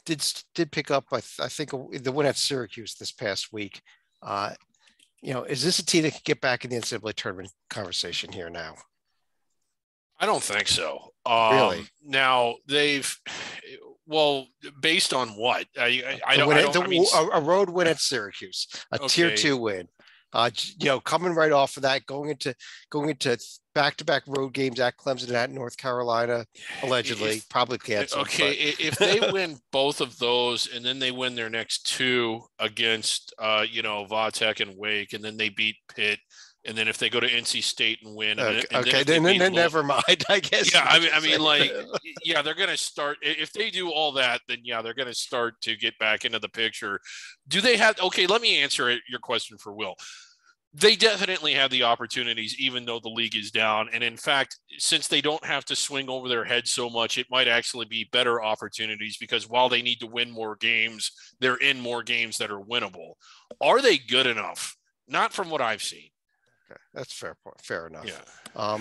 did pick up, I think, the win at Syracuse this past week. Is this a team that can get back in the NCAA tournament conversation here now? I don't think so. Really? Now based on what? I mean, a road win at Syracuse, a tier 2 win. Coming right off of that, going into back-to-back road games at Clemson and at North Carolina, allegedly, probably canceled. Okay, if they win both of those and then they win their next 2 against, Vautech and Wake, and then they beat Pitt, and then if they go to NC State and win, then never mind, I guess. Yeah, I mean, they're going to start. If they do all that, then they're going to start to get back into the picture. Do they have? Okay, let me answer your question for Will. They definitely have the opportunities, even though the league is down. And in fact, since they don't have to swing over their head so much, it might actually be better opportunities because while they need to win more games, they're in more games that are winnable. Are they good enough? Not from what I've seen. Okay, that's fair point. Fair enough. Yeah.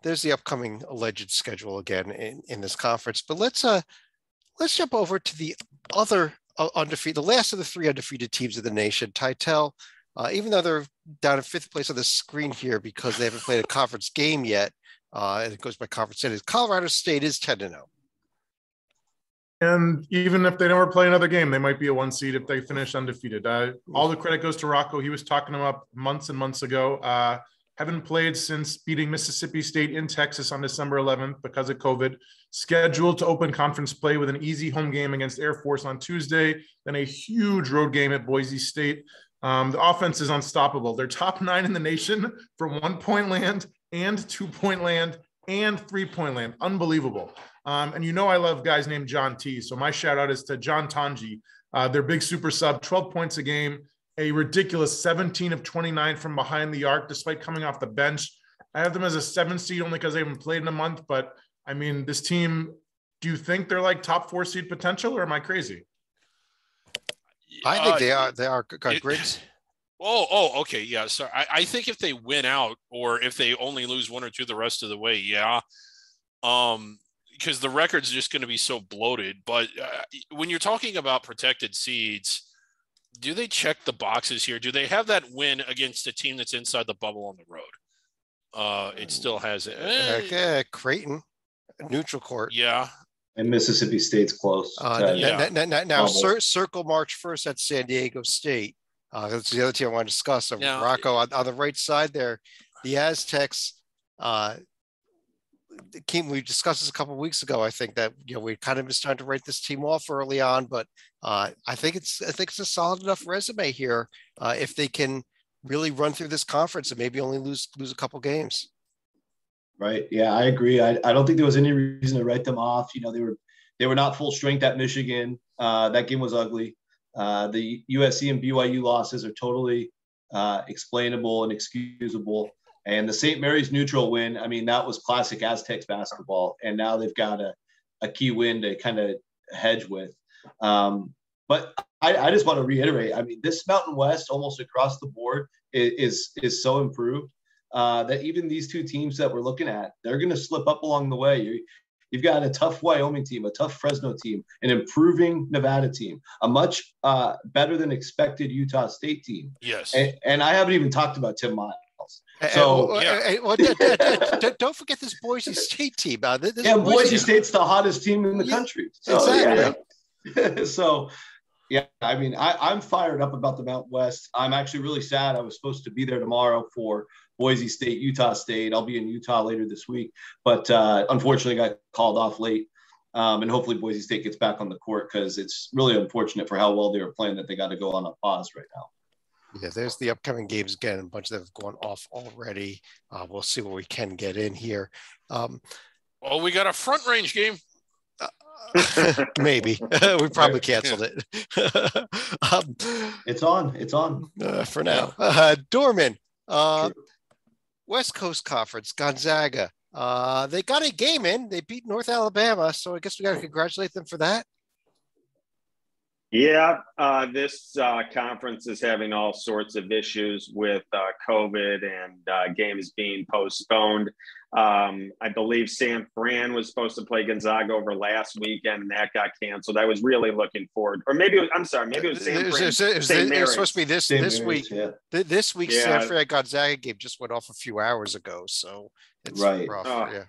There's the upcoming alleged schedule again in this conference, but let's jump over to the other undefeated, the last of the 3 undefeated teams of the nation. Titel, even though they're down in 5th place on the screen here because they haven't played a conference game yet, and it goes by conference cities, Colorado State is 10-0. And even if they never play another game, they might be a 1 seed if they finish undefeated. All the credit goes to Rocco. He was talking them up months and months ago. Haven't played since beating Mississippi State in Texas on December 11th because of COVID. Scheduled to open conference play with an easy home game against Air Force on Tuesday, then a huge road game at Boise State. The offense is unstoppable. They're top 9 in the nation for 1-point land and 2-point land and 3-point land. Unbelievable. And I love guys named John T. So my shout out is to John Tanji, their big super sub, 12 points a game, a ridiculous 17 of 29 from behind the arc, despite coming off the bench. I have them as a 7 seed only because they haven't played in a month. But I mean, this team, do you think they're like top 4 seed potential, or am I crazy? I think they are. They are. Griggs. Okay. Yeah. So I think if they win out, or if they only lose 1 or 2 the rest of the way, yeah. Because the record's just going to be so bloated. But when you're talking about protected seeds, do they check the boxes here? Do they have that win against a team that's inside the bubble on the road? It still has it. Okay, Creighton, neutral court. Yeah. And Mississippi State's close. Now circle March 1st at San Diego State. That's the other team I want to discuss. Rocco, on the right side there, the Aztecs. We discussed this a couple of weeks ago. I think that we kind of starting to write this team off early on, but I think it's a solid enough resume here if they can really run through this conference and maybe only lose a couple games. Right. Yeah, I agree. I don't think there was any reason to write them off. They were not full strength at Michigan. That game was ugly. The USC and BYU losses are totally explainable and excusable. And the St. Mary's neutral win, I mean, that was classic Aztecs basketball. And now they've got a key win to kind of hedge with. But I just want to reiterate, I mean, this Mountain West almost across the board is so improved that even these 2 teams that we're looking at, they're going to slip up along the way. You've got a tough Wyoming team, a tough Fresno team, an improving Nevada team, a much better than expected Utah State team. Yes. And I haven't even talked about Tim Miles. So don't forget this Boise State team. Boise State's the hottest team in the country. So, exactly. So, yeah, I mean, I'm fired up about the Mountain West. I'm actually really sad. I was supposed to be there tomorrow for Boise State, Utah State. I'll be in Utah later this week, but unfortunately got called off late. And hopefully Boise State gets back on the court because it's really unfortunate for how well they were playing that they got to go on a pause right now. Yeah, there's the upcoming games again. A bunch that have gone off already. We'll see what we can get in here. We got a Front Range game. Maybe we probably canceled it. It's on for now. Dorman, West Coast Conference, Gonzaga. They got a game in. They beat North Alabama, so I guess we got to congratulate them for that. Yeah, this conference is having all sorts of issues with COVID and games being postponed. I believe San Fran was supposed to play Gonzaga over last weekend, and that got canceled. I was really looking forward, or maybe it was San Fran. It was supposed to be this week. Yeah. This week's San Fran Gonzaga game just went off a few hours ago, so it's rough. Yeah.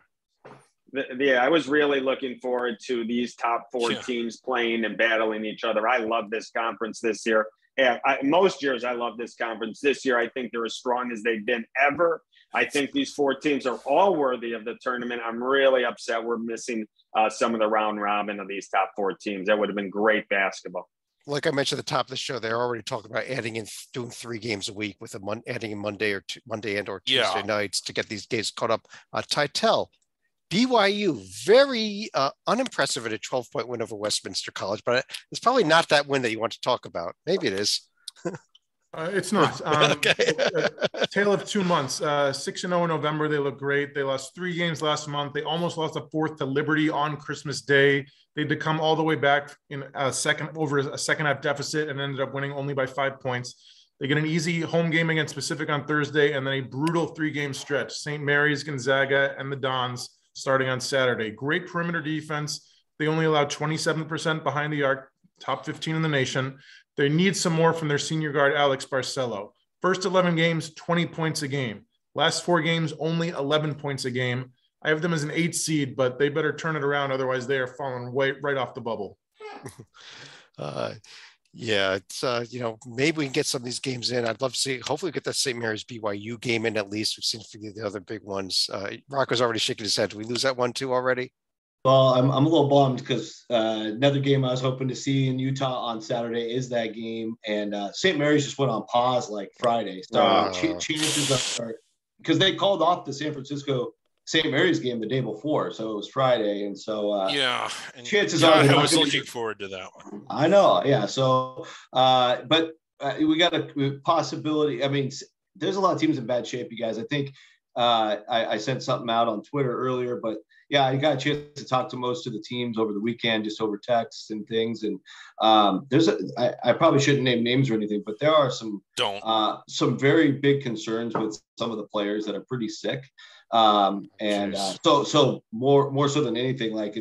I was really looking forward to these top four teams playing and battling each other. I love this conference this year. Yeah, most years I love this conference. This year, I think they're as strong as they've been ever. I think these four teams are all worthy of the tournament. I'm really upset we're missing some of the round robin of these top four teams. That would have been great basketball. Like I mentioned at the top of the show, they're already talking about doing 3 games a week with adding in Monday and or Tuesday nights to get these games caught up. Titel, BYU, very unimpressive at a 12-point win over Westminster College, but it's probably not that win that you want to talk about. Maybe it is. It's not. Tale of 2 months. 6-0 in November. They look great. They lost 3 games last month. They almost lost a 4th to Liberty on Christmas Day. They had to come all the way back in over a second half deficit and ended up winning only by 5 points. They get an easy home game against Pacific on Thursday and then a brutal 3-game stretch. St. Mary's, Gonzaga, and the Dons starting on Saturday. Great perimeter defense. They only allowed 27% behind the arc, top 15 in the nation. They need some more from their senior guard, Alex Barcelo. First 11 games, 20 points a game. Last 4 games, only 11 points a game. I have them as an 8 seed, but they better turn it around. Otherwise, they are falling right off the bubble. It's, maybe we can get some of these games in. I'd love to see, hopefully get that St. Mary's BYU game in at least. We've seen a few of the other big ones. Rocco's already shaking his head. Did we lose that one too already? Well, I'm a little bummed because another game I was hoping to see in Utah on Saturday is that game. And St. Mary's just went on pause like Friday. So chances are, because they called off the San Francisco St. Mary's game the day before, so it was Friday, and so chances are I was looking forward to that one. I know, yeah. So, but we got a possibility. I mean, there's a lot of teams in bad shape, you guys. I think I sent something out on Twitter earlier, but yeah, I got a chance to talk to most of the teams over the weekend, just over text and things. And I probably shouldn't name names or anything, but there are some very big concerns with some of the players that are pretty sick. So more so than anything, like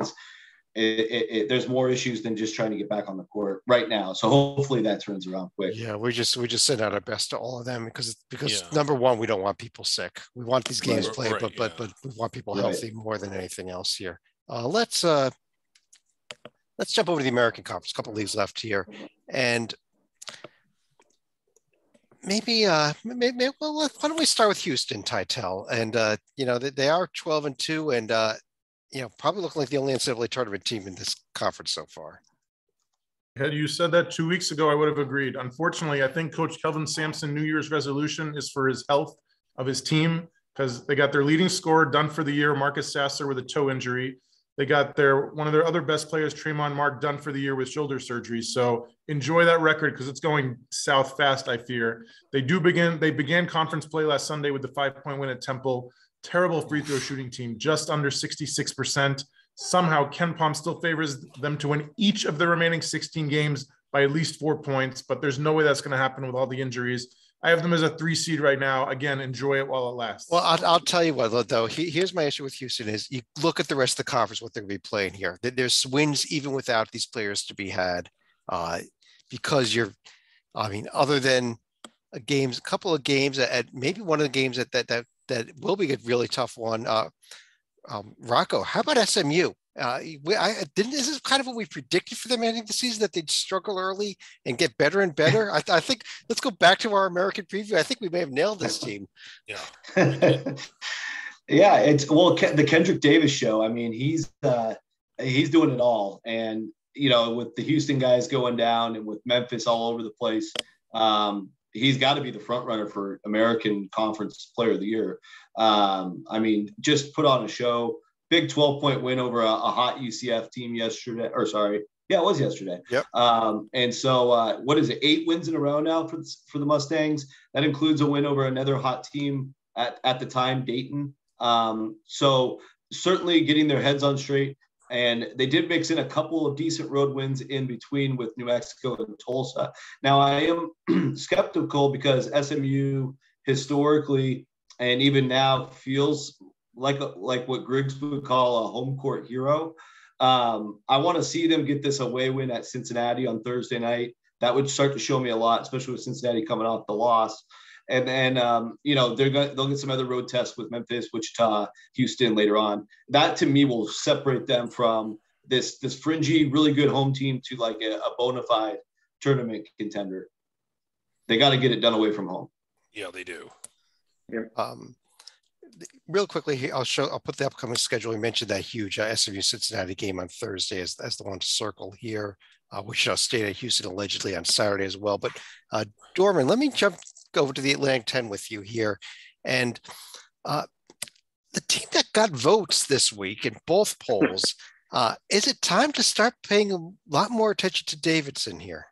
there's more issues than just trying to get back on the court right now. So hopefully that turns around quick. Yeah, we just send out our best to all of them because number one, we don't want people sick. We want these games played, but we want people healthy more than anything else here. Let's jump over to the American Conference. A couple of leagues left here, and maybe why don't we start with Houston, Titel? And they are 12-2, and probably looking like the only NCAA tournament team in this conference so far. Had you said that 2 weeks ago, I would have agreed. Unfortunately, I think Coach Kelvin Sampson New Year's resolution is for his health of his team because they got their leading scorer done for the year, Marcus Sasser, with a toe injury. They got one of their other best players, Tremont Mark, done for the year with shoulder surgery. So enjoy that record because it's going south fast, I fear. They began conference play last Sunday with the 5-point win at Temple. Terrible free throw shooting team, just under 66%. Somehow Ken Pom still favors them to win each of the remaining 16 games by at least 4 points, but there's no way that's going to happen with all the injuries. I have them as a 3 seed right now. Again, enjoy it while it lasts. Well, I'll tell you what, though. Here's my issue with Houston is you look at the rest of the conference, what they're going to be playing here. There's wins even without these players to be had because other than a couple of games at maybe one of the games that will be a really tough one. Rocco, how about SMU? This is kind of what we predicted for them ending the season, that they'd struggle early and get better and better. I think let's go back to our American preview. I think we may have nailed this team. Yeah. Yeah. The Kendrick Davis show. I mean, he's doing it all. And, with the Houston guys going down and with Memphis all over the place, he's got to be the front runner for American Conference Player of the Year. I mean, just put on a show. Big 12-point win over a hot UCF team yesterday. Or sorry, yeah, it was yesterday. Yep. And so, what is it? 8 wins in a row now for the Mustangs. That includes a win over another hot team at the time, Dayton. So certainly getting their heads on straight. And they did mix in a couple of decent road wins in between with New Mexico and Tulsa. Now, I am skeptical because SMU historically and even now feels like what Griggs would call a home court hero. I want to see them get this away win at Cincinnati on Thursday night. That would start to show me a lot, especially with Cincinnati coming off the loss. And then they'll get some other road tests with Memphis, Wichita, Houston later on. That to me will separate them from this fringy, really good home team to like a bona fide tournament contender. They got to get it done away from home. Yeah, they do. Yeah. Real quickly, I'll put the upcoming schedule. We mentioned that huge SMU Cincinnati game on Thursday as the one to circle here. Wichita State at Houston allegedly on Saturday as well. But Dorman, let me go over to the Atlantic 10 with you here. And the team that got votes this week in both polls, is it time to start paying a lot more attention to Davidson here?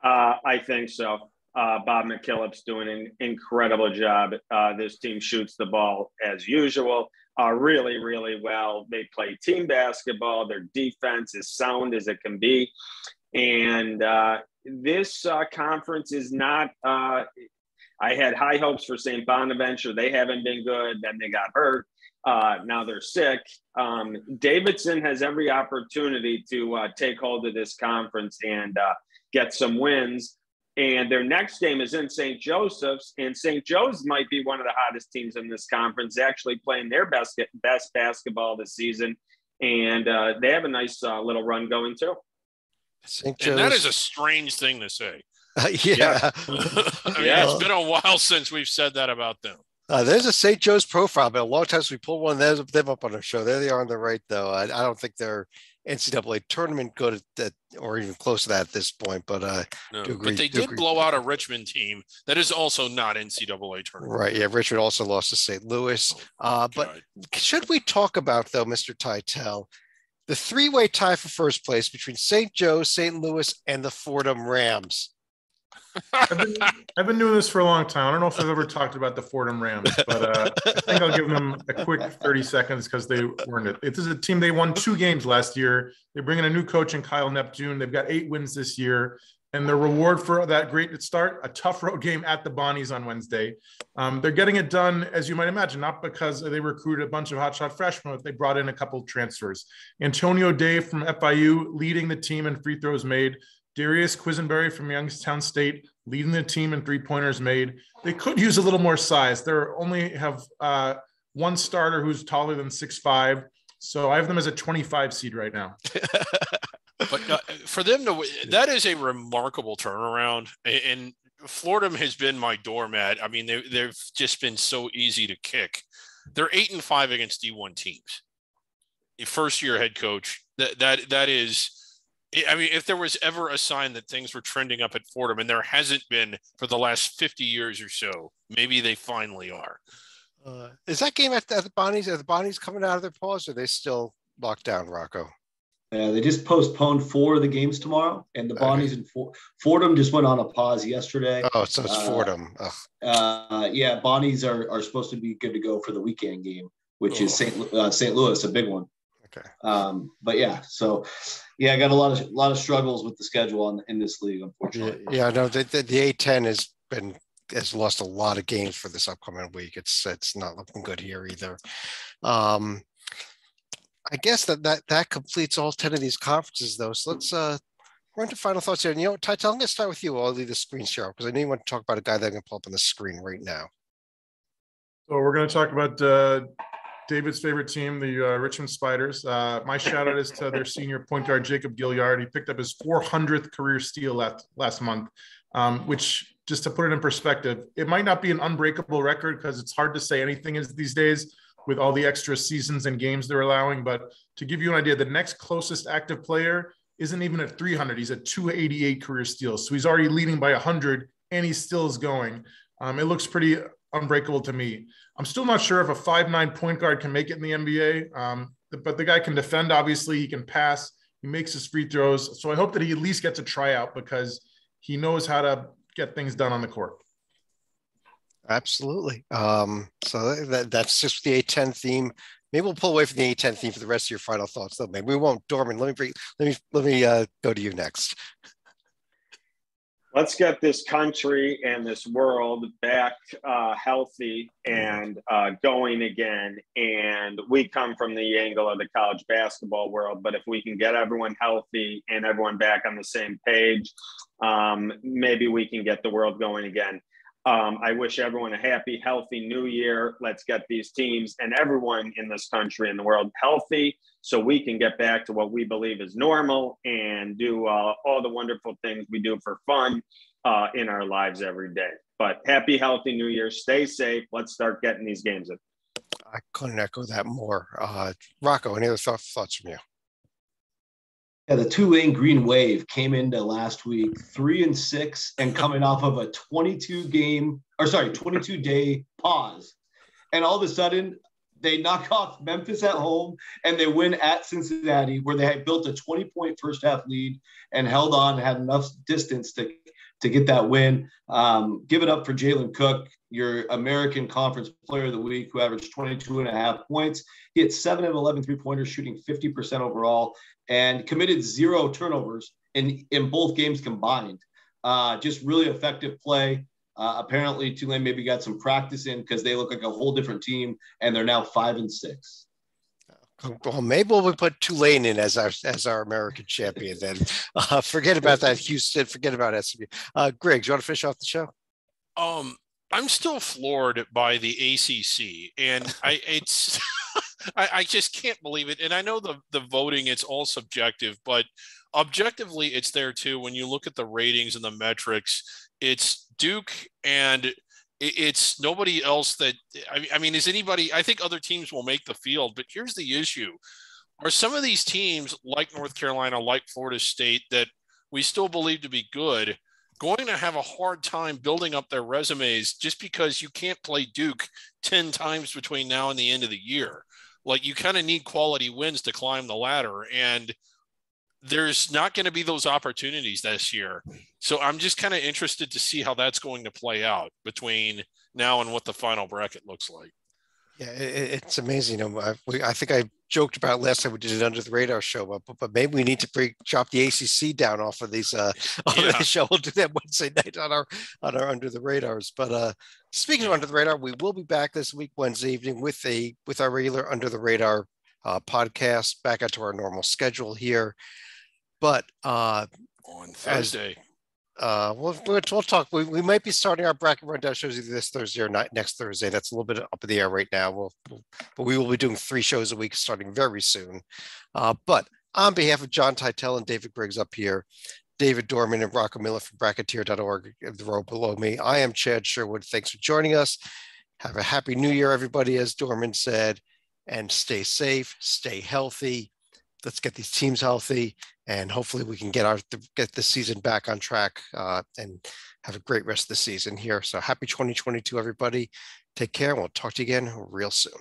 I think so. Bob McKillop's doing an incredible job. This team shoots the ball as usual, really, really well. They play team basketball. Their defense is sound as it can be. And this conference is not I had high hopes for St. Bonaventure. They haven't been good. Then they got hurt. Now they're sick. Davidson has every opportunity to take hold of this conference and get some wins. And their next game is in St. Joseph's, and St. Joe's might be one of the hottest teams in this conference, actually playing their best basketball this season. And they have a nice little run going too. St. Joe's. And that is a strange thing to say. Yeah. It's been a while since we've said that about them. There's a St. Joe's profile, but a long time since we pulled one of them up on our show. There they are on the right, though. I don't think they're NCAA tournament good at that, or even close to that at this point. But no, but they did blow out a Richmond team that is also not NCAA tournament. Right? Yeah, Richmond also lost to St. Louis. But should we talk about, though, Mr. Titel, the three-way tie for first place between St. Joe's, St. Louis, and the Fordham Rams? I've been doing this for a long time. I don't know if I've ever talked about the Fordham Rams, but I think I'll give them a quick 30 seconds because they weren't it. It is a team, they won 2 games last year. They bring in a new coach in Kyle Neptune. They've got 8 wins this year. And their reward for that great start, a tough road game at the Bonnies on Wednesday. They're getting it done, as you might imagine, not because they recruited a bunch of hotshot freshmen, but they brought in a couple transfers. Antonio Day from FIU leading the team in free throws made. Darius Quisenberry from Youngstown State leading the team in three-pointers made. They could use a little more size. They only have one starter who's taller than 6'5", so I have them as a 25 seed right now. But for them to that is a remarkable turnaround. And Fordham has been my doormat. I mean, they've just been so easy to kick. They're 8-5 against D1 teams. A first-year head coach. That is. I mean, if there was ever a sign that things were trending up at Fordham, and there hasn't been for the last 50 years or so, maybe they finally are. Is that game at the Bonnies? Are the Bonnies coming out of their pause, or are they still locked down, Rocco? They just postponed 4 of the games tomorrow, and the Bonnies and Fordham just went on a pause yesterday. Oh, so it's Fordham. Yeah, Bonnies are supposed to be good to go for the weekend game, which is St. Louis, a big one. Okay. But yeah, so yeah, I got a lot of struggles with the schedule in this league, unfortunately. Yeah, no, the A10 has lost a lot of games for this upcoming week. It's not looking good here either. I guess that completes all 10 of these conferences, though. So let's run to final thoughts here. And Titel, I'm going to start with you. I'll leave the screen share because I know you want to talk about a guy that I'm going to pull up on the screen right now. So we're going to talk about David's favorite team, the Richmond Spiders. My shout out is to their senior point guard, Jacob Gilliard. He picked up his 400th career steal last month, which, just to put it in perspective, it might not be an unbreakable record because it's hard to say anything these days with all the extra seasons and games they're allowing. But to give you an idea, the next closest active player isn't even at 300. He's at 288 career steals. So he's already leading by 100 and he still is going. It looks pretty unbreakable to me. I'm still not sure if a 5'9" point guard can make it in the NBA, but the guy can defend. Obviously, he can pass. He makes his free throws. So I hope that he at least gets a tryout because he knows how to get things done on the court. Absolutely. So that's just the A10 theme. Maybe we'll pull away from the A10 theme for the rest of your final thoughts, though. Maybe we won't. Dorman, let me go to you next. Let's get this country and this world back healthy and going again. And we come from the angle of the college basketball world, but if we can get everyone healthy and everyone back on the same page, maybe we can get the world going again. I wish everyone a happy, healthy new year. Let's get these teams and everyone in this country and the world healthy so we can get back to what we believe is normal and do all the wonderful things we do for fun in our lives every day. But happy, healthy new year. Stay safe. Let's start getting these games in. I couldn't echo that more. Rocco, any other thoughts from you? Yeah, the Tulane Green Wave came into last week 3-6 and coming off of a 22-day pause. And all of a sudden, they knock off Memphis at home and they win at Cincinnati, where they had built a 20-point first half lead and held on, had enough distance to get that win. Give it up for Jalen Cook, your American Conference Player of the Week, who averaged 22.5 points. He had 7 of 11 three-pointers, shooting 50% overall, and committed 0 turnovers in both games combined. Just really effective play. Apparently, Tulane maybe got some practice in because they look like a whole different team, and they're now 5-6. Well, maybe we'll put Tulane in as our American champion then. Forget about that, Houston. Forget about SMU. Greg, do you want to finish off the show? I'm still floored by the ACC, and I just can't believe it. And I know the voting, it's all subjective, but objectively, it's there too. When you look at the ratings and the metrics, it's Duke and it's nobody else that, I mean, is anybody, I think other teams will make the field, but here's the issue. Are some of these teams like North Carolina, like Florida State, that we still believe to be good, going to have a hard time building up their resumes just because you can't play Duke 10 times between now and the end of the year? Like, you kind of need quality wins to climb the ladder, and there's not going to be those opportunities this year. So I'm just kind of interested to see how that's going to play out between now and what the final bracket looks like. Yeah, it's amazing. I think I joked about last time we did an Under the Radar show, but maybe we need to drop the ACC down off of these the show. We'll do that Wednesday night on our Under the Radars. But speaking of Under the Radar, we will be back this week Wednesday evening with our regular Under the Radar podcast, back out to our normal schedule here. But on Thursday, we'll talk. We might be starting our bracket rundown shows either this Thursday or next Thursday. That's a little bit up in the air right now. But we will be doing 3 shows a week starting very soon. But on behalf of John Titel and David Briggs up here, David Dorman and Rocco Miller from Bracketeer.org, the row below me, I am Chad Sherwood. Thanks for joining us. Have a happy New Year, everybody, as Dorman said, and stay safe, stay healthy. Let's get these teams healthy, and hopefully we can get the season back on track and have a great rest of the season here. So happy 2022, everybody. Take care, and we'll talk to you again real soon.